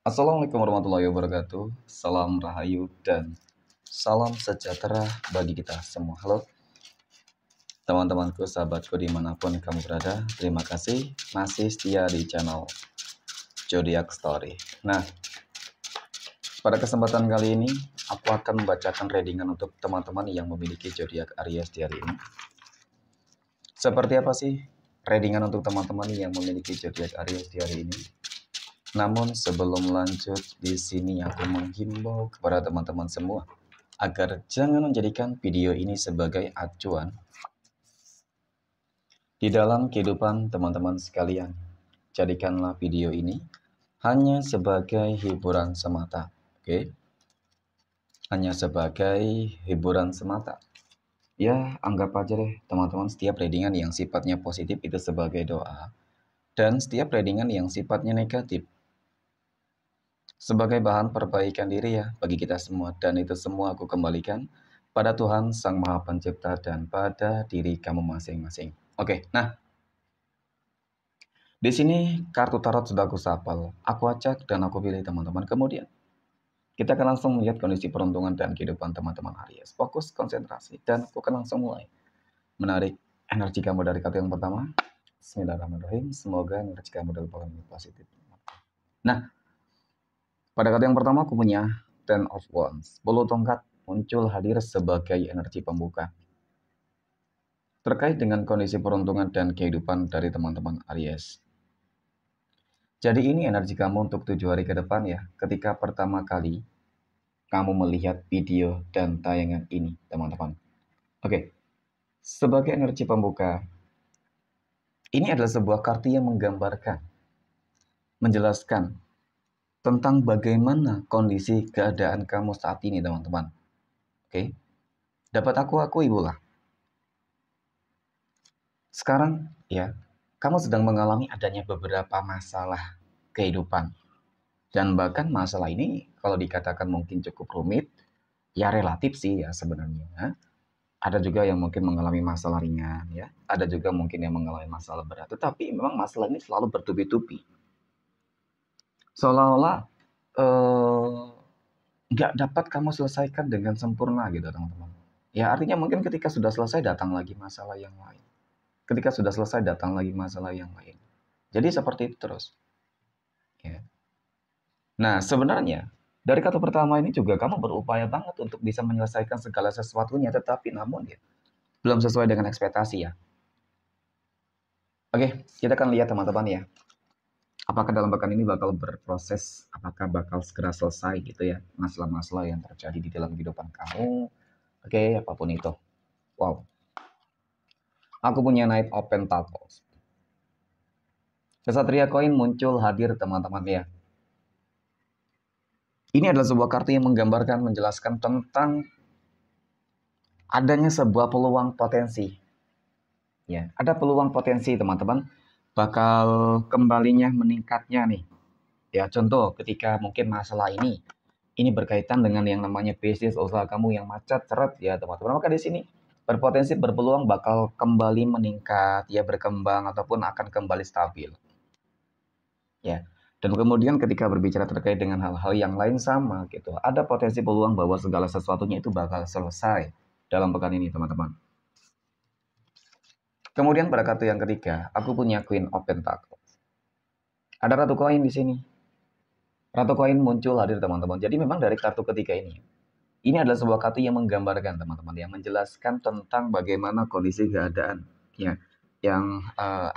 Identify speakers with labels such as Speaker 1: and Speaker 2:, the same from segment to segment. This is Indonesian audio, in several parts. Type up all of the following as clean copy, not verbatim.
Speaker 1: Assalamualaikum warahmatullahi wabarakatuh. Salam rahayu dan salam sejahtera bagi kita semua. Halo teman-temanku, sahabatku dimanapun kamu berada. Terima kasih masih setia di channel Zodiac Story. Nah, pada kesempatan kali ini aku akan membacakan readingan untuk teman-teman yang memiliki zodiak Aries di hari ini. Seperti apa sih readingan untuk teman-teman yang memiliki zodiak Aries di hari ini? Namun sebelum lanjut, di sini aku menghimbau kepada teman-teman semua agar jangan menjadikan video ini sebagai acuan di dalam kehidupan teman-teman sekalian. Jadikanlah video ini hanya sebagai hiburan semata, oke? Hanya sebagai hiburan semata. Ya, anggap aja deh teman-teman, setiap readingan yang sifatnya positif itu sebagai doa, dan setiap readingan yang sifatnya negatif sebagai bahan perbaikan diri ya bagi kita semua, dan itu semua aku kembalikan pada Tuhan Sang Maha Pencipta dan pada diri kamu masing-masing. Oke, nah di sini kartu tarot sudah aku sapal, aku acak dan aku pilih teman-teman. Kemudian kita akan langsung melihat kondisi peruntungan dan kehidupan teman-teman Aries. Fokus, konsentrasi, dan aku akan langsung mulai menarik energi kamu dari kartu yang pertama. Bismillahirrahmanirrahim. Semoga energi kamu dalam pola positif. Nah, pada kartu yang pertama aku punya Ten of Wands. 10 tongkat muncul hadir sebagai energi pembuka terkait dengan kondisi peruntungan dan kehidupan dari teman-teman Aries. Jadi ini energi kamu untuk 7 hari ke depan ya, ketika pertama kali kamu melihat video dan tayangan ini, teman-teman. Oke, sebagai energi pembuka, ini adalah sebuah kartu yang menggambarkan, menjelaskan tentang bagaimana kondisi keadaan kamu saat ini, teman-teman. Oke, dapat aku akui pula, sekarang ya, kamu sedang mengalami adanya beberapa masalah kehidupan. Dan bahkan masalah ini kalau dikatakan mungkin cukup rumit, ya relatif sih ya sebenarnya. Ada juga yang mungkin mengalami masalah ringan ya, ada juga mungkin yang mengalami masalah berat. Tetapi memang masalah ini selalu bertubi-tubi. Seolah-olah nggak dapat kamu selesaikan dengan sempurna gitu teman-teman. Ya artinya mungkin ketika sudah selesai datang lagi masalah yang lain. Ketika sudah selesai datang lagi masalah yang lain. Jadi seperti itu terus. Ya. Nah sebenarnya dari kata pertama ini juga kamu berupaya banget untuk bisa menyelesaikan segala sesuatunya, tetapi namun ya belum sesuai dengan ekspektasi ya. Oke, kita akan lihat teman-teman ya. Apakah dalam pekan ini bakal berproses, apakah bakal segera selesai gitu ya masalah-masalah yang terjadi di dalam kehidupan kamu. Oke, apapun itu. Wow. Aku punya Knight of Pentacles. Kesatria koin muncul hadir teman-teman ya. Ini adalah sebuah kartu yang menggambarkan, menjelaskan tentang adanya sebuah peluang potensi. Ya, ada peluang potensi teman-teman bakal kembalinya meningkatnya nih. Ya, contoh ketika mungkin masalah ini berkaitan dengan yang namanya bisnis usaha kamu yang macet seret ya teman-teman. Maka di sini berpotensi berpeluang bakal kembali meningkat, ya berkembang ataupun akan kembali stabil. Ya. Dan kemudian ketika berbicara terkait dengan hal-hal yang lain sama gitu, ada potensi peluang bahwa segala sesuatunya itu bakal selesai dalam pekan ini, teman-teman. Kemudian pada kartu yang ketiga, aku punya Queen of Pentacles. Ada Ratu Koin di sini. Ratu Koin muncul hadir, teman-teman. Jadi memang dari kartu ketiga ini adalah sebuah kartu yang menggambarkan, teman-teman, yang menjelaskan tentang bagaimana kondisi keadaan ya, yang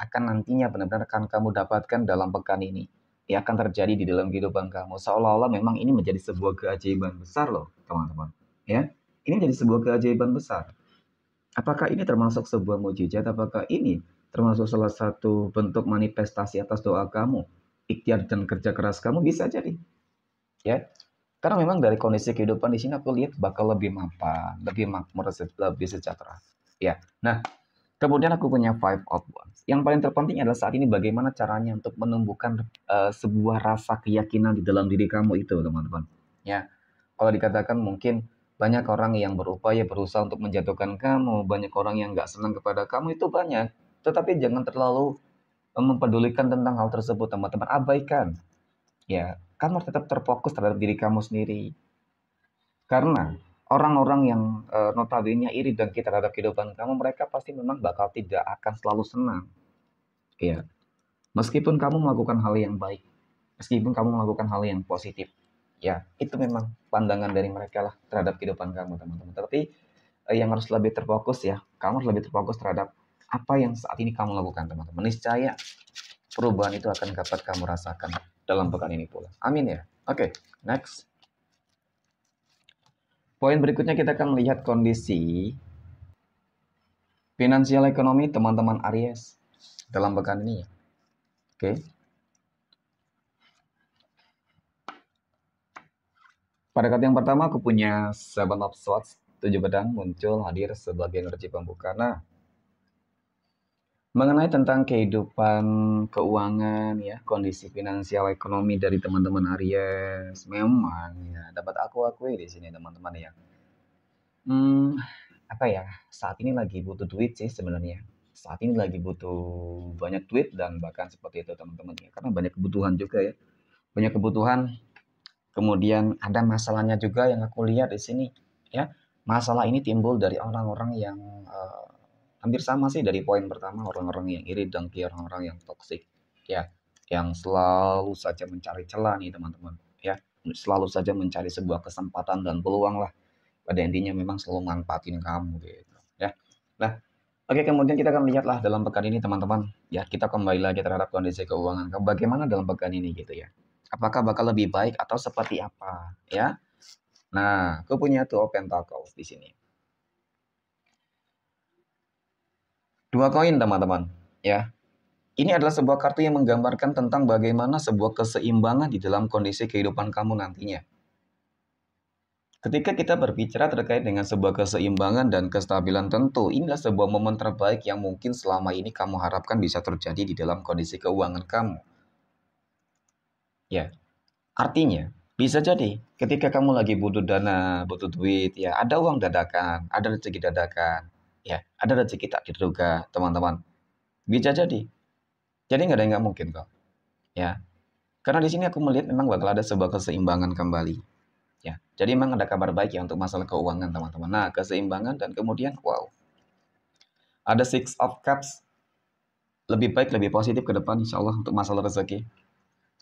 Speaker 1: akan nantinya benar-benar akan kamu dapatkan dalam pekan ini. Ya akan terjadi di dalam kehidupan kamu. Seolah-olah memang ini menjadi sebuah keajaiban besar loh, teman-teman. Ya, ini menjadi sebuah keajaiban besar. Apakah ini termasuk sebuah mukjizat? Apakah ini termasuk salah satu bentuk manifestasi atas doa kamu, ikhtiar dan kerja keras kamu? Bisa jadi. Ya, karena memang dari kondisi kehidupan di sini aku lihat bakal lebih mapan, lebih makmur, lebih sejahtera. Ya. Nah, kemudian aku punya Five of Wands. Yang paling terpenting adalah saat ini bagaimana caranya untuk menumbuhkan sebuah rasa keyakinan di dalam diri kamu itu, teman-teman. Ya. Kalau dikatakan mungkin banyak orang yang berupaya berusaha untuk menjatuhkan kamu, banyak orang yang nggak senang kepada kamu, itu banyak. Tetapi jangan terlalu mempedulikan tentang hal tersebut, teman-teman. Abaikan. Ya, kamu harus tetap terfokus terhadap diri kamu sendiri. Karena orang-orang yang notabene iri dan kita terhadap kehidupan kamu, mereka pasti memang bakal tidak akan selalu senang. Ya, meskipun kamu melakukan hal yang baik, meskipun kamu melakukan hal yang positif, ya itu memang pandangan dari mereka lah terhadap kehidupan kamu, teman-teman. Tapi yang harus lebih terfokus ya, kamu harus lebih terfokus terhadap apa yang saat ini kamu lakukan, teman-teman. Niscaya perubahan itu akan dapat kamu rasakan dalam pekan ini pula. Amin ya. Oke, next. Poin berikutnya kita akan melihat kondisi finansial ekonomi teman-teman Aries dalam pekan ini ya. Oke. Pada kartu yang pertama aku punya Seven of Swords, 7 pedang muncul hadir sebagai energi pembuka. Nah, mengenai tentang kehidupan keuangan ya, kondisi finansial ekonomi dari teman-teman Aries, memang ya dapat aku akui di sini teman-teman ya. Apa ya? Saat ini lagi butuh duit sih sebenarnya. Saat ini lagi butuh banyak duit dan bahkan seperti itu teman-teman ya. Karena banyak kebutuhan juga ya. Banyak kebutuhan. Kemudian ada masalahnya juga yang aku lihat di sini ya. Masalah ini timbul dari orang-orang yang hampir sama sih dari poin pertama, orang-orang yang iri dengki, orang-orang yang toksik ya, yang selalu saja mencari celah nih teman-teman ya, selalu saja mencari sebuah kesempatan dan peluang lah, pada intinya memang selalu manfaatin kamu gitu ya. Nah, oke, kemudian kita akan lihatlah dalam pekan ini teman-teman ya, kita kembali lagi terhadap kondisi keuangan kamu bagaimana dalam pekan ini gitu ya, apakah bakal lebih baik atau seperti apa ya. Nah, aku punya tuh open Pentacles di sini. Dua koin teman-teman ya. Ini adalah sebuah kartu yang menggambarkan tentang bagaimana sebuah keseimbangan di dalam kondisi kehidupan kamu nantinya. Ketika kita berbicara terkait dengan sebuah keseimbangan dan kestabilan, tentu inilah sebuah momen terbaik yang mungkin selama ini kamu harapkan bisa terjadi di dalam kondisi keuangan kamu. Ya, artinya bisa jadi ketika kamu lagi butuh dana, butuh duit, ya ada uang dadakan, ada rezeki dadakan, ya ada rezeki tak diduga, teman-teman. Bisa jadi. Jadi nggak ada yang nggak mungkin kok. Ya, karena di sini aku melihat memang bakal ada sebuah keseimbangan kembali. Ya, jadi memang ada kabar baik ya untuk masalah keuangan teman-teman. Nah, keseimbangan dan kemudian wow, ada Six of Cups, lebih baik, lebih positif ke depan insya Allah untuk masalah rezeki.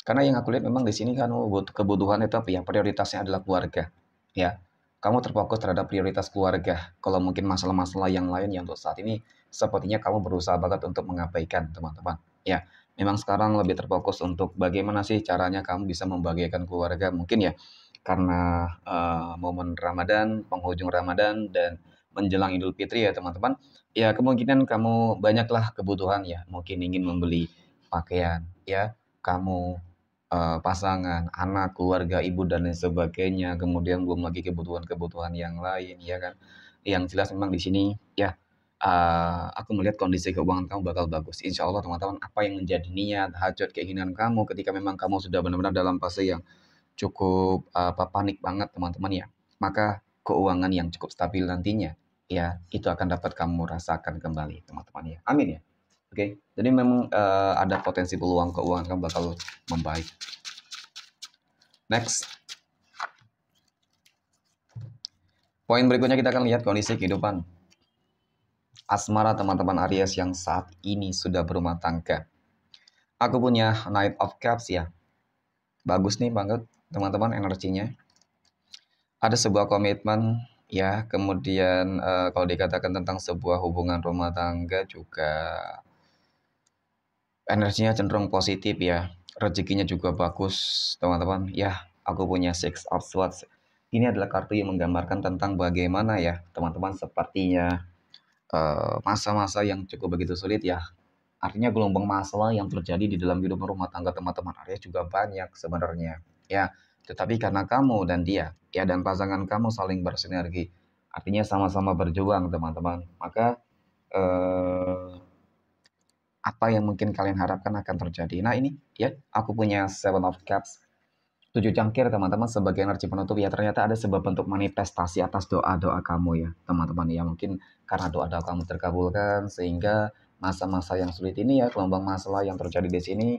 Speaker 1: Karena yang aku lihat memang di sini kan kebutuhan itu apa ya, prioritasnya adalah keluarga. Ya, kamu terfokus terhadap prioritas keluarga. Kalau mungkin masalah-masalah yang lain yang untuk saat ini sepertinya kamu berusaha banget untuk mengabaikan teman-teman. Ya, memang sekarang lebih terfokus untuk bagaimana sih caranya kamu bisa membahagiakan keluarga. Mungkin ya karena momen Ramadan, penghujung Ramadan dan menjelang Idul Fitri ya teman-teman. Ya kemungkinan kamu banyaklah kebutuhan ya, mungkin ingin membeli pakaian ya, kamu pasangan, anak, keluarga, ibu dan lain sebagainya. Kemudian belum lagi kebutuhan-kebutuhan yang lain ya kan. Yang jelas memang di sini ya aku melihat kondisi keuangan kamu bakal bagus. Insya Allah teman-teman, apa yang menjadi niat, hajat, keinginan kamu ketika memang kamu sudah benar-benar dalam fase yang cukup panik banget teman-teman ya, maka keuangan yang cukup stabil nantinya ya itu akan dapat kamu rasakan kembali teman-teman ya. Amin ya. Oke, jadi memang ada potensi peluang keuangan kamu bakal membaik. Next. Poin berikutnya kita akan lihat kondisi kehidupan asmara teman-teman Aries yang saat ini sudah berumah tangga. Aku punya Knight of Cups ya. Bagus nih banget teman-teman energinya. Ada sebuah komitmen ya, kemudian kalau dikatakan tentang sebuah hubungan rumah tangga juga energinya cenderung positif ya, rezekinya juga bagus teman-teman ya. Aku punya Six of Swords, ini adalah kartu yang menggambarkan tentang bagaimana ya teman-teman, sepertinya masa-masa yang cukup begitu sulit ya. Artinya gelombang masalah yang terjadi di dalam hidup rumah tangga teman-teman Aries juga banyak sebenarnya ya. Tetapi karena kamu dan dia ya dan pasangan kamu saling bersinergi, artinya sama-sama berjuang teman-teman, maka apa yang mungkin kalian harapkan akan terjadi. Nah ini ya, aku punya Seven of Cups, 7 cangkir teman-teman sebagai energi penutup ya. Ternyata ada sebuah bentuk manifestasi atas doa-doa kamu ya teman-teman ya. Mungkin karena doa-doa kamu terkabulkan sehingga masa-masa yang sulit ini ya, gelombang masalah yang terjadi di sini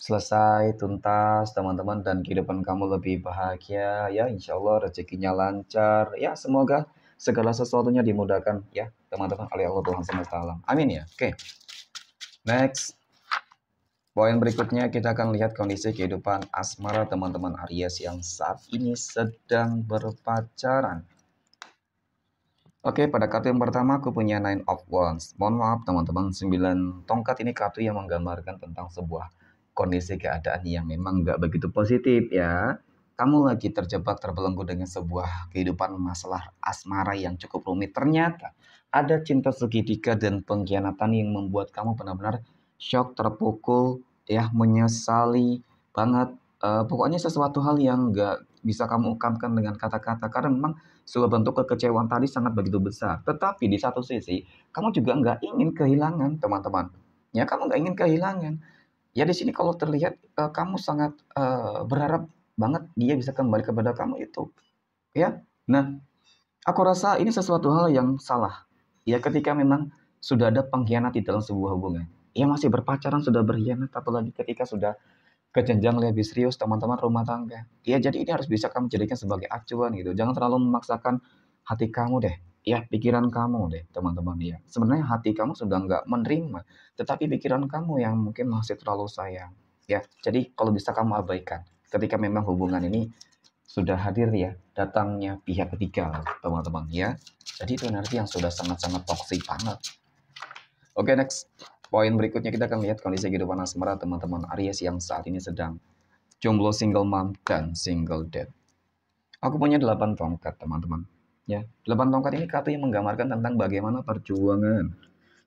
Speaker 1: selesai, tuntas teman-teman, dan kehidupan kamu lebih bahagia ya, insya Allah rezekinya lancar ya, semoga segala sesuatunya dimudahkan ya teman-teman oleh Allah Tuhan semesta alam, amin ya. Oke, next. Poin berikutnya kita akan lihat kondisi kehidupan asmara teman-teman Aries yang saat ini sedang berpacaran. Oke, pada kartu yang pertama aku punya Nine of Wands. Mohon maaf teman-teman, 9 tongkat ini kartu yang menggambarkan tentang sebuah kondisi keadaan yang memang nggak begitu positif ya. Kamu lagi terjebak terbelenggu dengan sebuah kehidupan masalah asmara yang cukup rumit. Ternyata ada cinta segitiga dan pengkhianatan yang membuat kamu benar-benar shock, terpukul, ya, menyesali banget. Pokoknya sesuatu hal yang nggak bisa kamu ungkapkan dengan kata-kata karena memang sebuah bentuk kekecewaan tadi sangat begitu besar. Tetapi di satu sisi, kamu juga nggak ingin kehilangan teman-teman. Ya, kamu nggak ingin kehilangan. Ya di sini kalau terlihat kamu sangat berharap banget dia bisa kembali kepada kamu itu. Ya, nah aku rasa ini sesuatu hal yang salah. Ya ketika memang sudah ada pengkhianat di dalam sebuah hubungan. Ya masih berpacaran sudah berkhianat, apalagi ketika sudah ke jenjang lebih serius teman-teman rumah tangga. Ya jadi ini harus bisa kamu jadikan sebagai acuan gitu. Jangan terlalu memaksakan hati kamu deh. Ya pikiran kamu deh teman-teman ya. Sebenarnya hati kamu sudah nggak menerima. Tetapi pikiran kamu yang mungkin masih terlalu sayang. Ya jadi kalau bisa kamu abaikan. Ketika memang hubungan ini sudah hadir ya datangnya pihak ketiga teman-teman ya. Jadi itu energi yang sudah sangat-sangat toksik banget. Oke, next. Poin berikutnya kita akan lihat kondisi kehidupan asmara teman-teman Aries yang saat ini sedang jomblo, single mom, dan single dad. Aku punya 8 tongkat, teman-teman. Ya, 8 tongkat ini kartu yang menggambarkan tentang bagaimana perjuangan,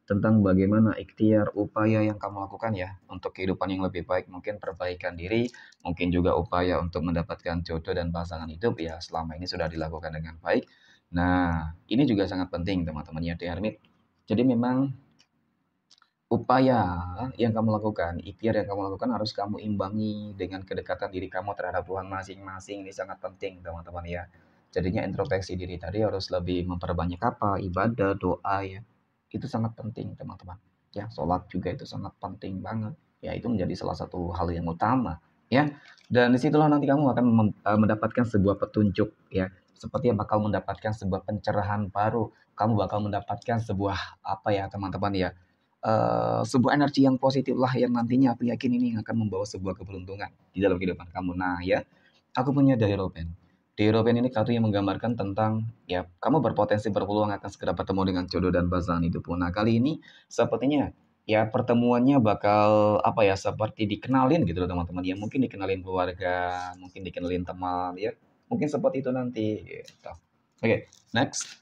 Speaker 1: tentang bagaimana ikhtiar, upaya yang kamu lakukan ya untuk kehidupan yang lebih baik, mungkin perbaikan diri, mungkin juga upaya untuk mendapatkan jodoh dan pasangan hidup ya selama ini sudah dilakukan dengan baik. Nah, ini juga sangat penting teman-teman ya di Hermit. Jadi memang upaya yang kamu lakukan, ikhtiar yang kamu lakukan harus kamu imbangi dengan kedekatan diri kamu terhadap Tuhan masing-masing. Ini sangat penting, teman-teman ya. Jadinya introspeksi diri tadi harus lebih memperbanyak apa? Ibadah, doa ya. Itu sangat penting, teman-teman. Ya, sholat juga itu sangat penting banget. Ya, itu menjadi salah satu hal yang utama, ya. Dan disitulah nanti kamu akan mendapatkan sebuah petunjuk, ya. Seperti yang bakal mendapatkan sebuah pencerahan baru. Kamu bakal mendapatkan sebuah apa ya, teman-teman ya, sebuah energi yang positif lah yang nantinya aku yakin ini akan membawa sebuah keberuntungan di dalam kehidupan kamu. Nah ya, aku punya The Hero Pen. The Hero Pen ini kartu yang menggambarkan tentang ya kamu berpotensi berpeluang akan segera bertemu dengan jodoh dan pasangan hidupmu. Nah kali ini sepertinya ya pertemuannya bakal apa ya seperti dikenalin gitu loh teman-teman ya, mungkin dikenalin keluarga, mungkin dikenalin teman ya, mungkin seperti itu nanti gitu. Oke, next.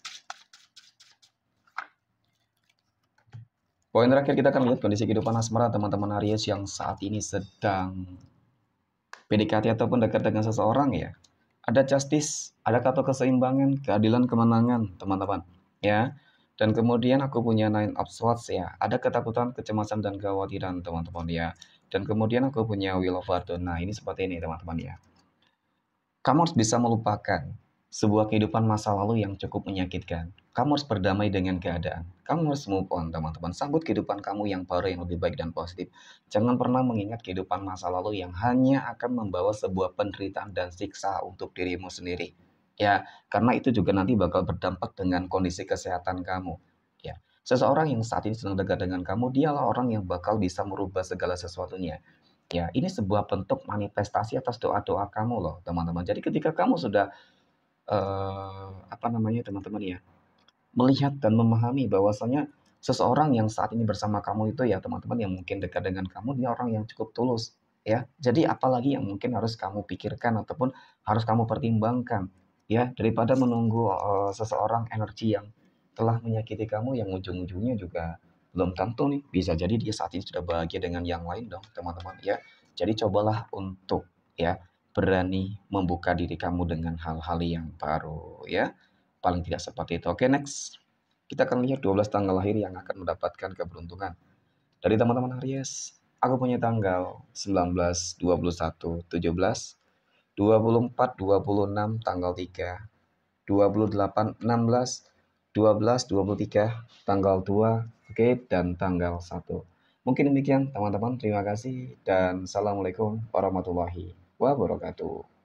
Speaker 1: Poin terakhir kita akan lihat kondisi kehidupan asmara teman-teman Aries yang saat ini sedang PDKT ataupun dekat dengan seseorang ya. Ada justice, ada kata keseimbangan, keadilan, kemenangan teman-teman ya. Dan kemudian aku punya Nine of Swords ya. Ada ketakutan, kecemasan, dan kekhawatiran teman-teman ya. Dan kemudian aku punya Wheel of Fortune. Nah ini seperti ini teman-teman ya. Kamu harus bisa melupakan sebuah kehidupan masa lalu yang cukup menyakitkan. Kamu harus berdamai dengan keadaan. Kamu harus move on, teman-teman. Sambut kehidupan kamu yang baru, yang lebih baik dan positif. Jangan pernah mengingat kehidupan masa lalu yang hanya akan membawa sebuah penderitaan dan siksa untuk dirimu sendiri. Ya, karena itu juga nanti bakal berdampak dengan kondisi kesehatan kamu. Ya, seseorang yang saat ini sedang dekat dengan kamu, dialah orang yang bakal bisa merubah segala sesuatunya. Ya, ini sebuah bentuk manifestasi atas doa-doa kamu loh, teman-teman. Jadi ketika kamu sudah apa namanya, teman-teman ya, melihat dan memahami bahwasanya seseorang yang saat ini bersama kamu itu ya, teman-teman, yang mungkin dekat dengan kamu, dia orang yang cukup tulus, ya. Jadi apalagi yang mungkin harus kamu pikirkan ataupun harus kamu pertimbangkan, ya, daripada menunggu seseorang energi yang telah menyakiti kamu yang ujung-ujungnya juga belum tentu nih, bisa jadi dia saat ini sudah bahagia dengan yang lain dong, teman-teman, ya. Jadi cobalah untuk ya berani membuka diri kamu dengan hal-hal yang baru ya. Paling tidak seperti itu. Oke, next. Kita akan lihat 12 tanggal lahir yang akan mendapatkan keberuntungan. Dari teman-teman Aries, aku punya tanggal 19, 21, 17, 24, 26, tanggal 3, 28, 16, 12, 23, tanggal 2, oke, dan tanggal 1. Mungkin demikian teman-teman, terima kasih dan assalamualaikum warahmatullahi wabarakatuh.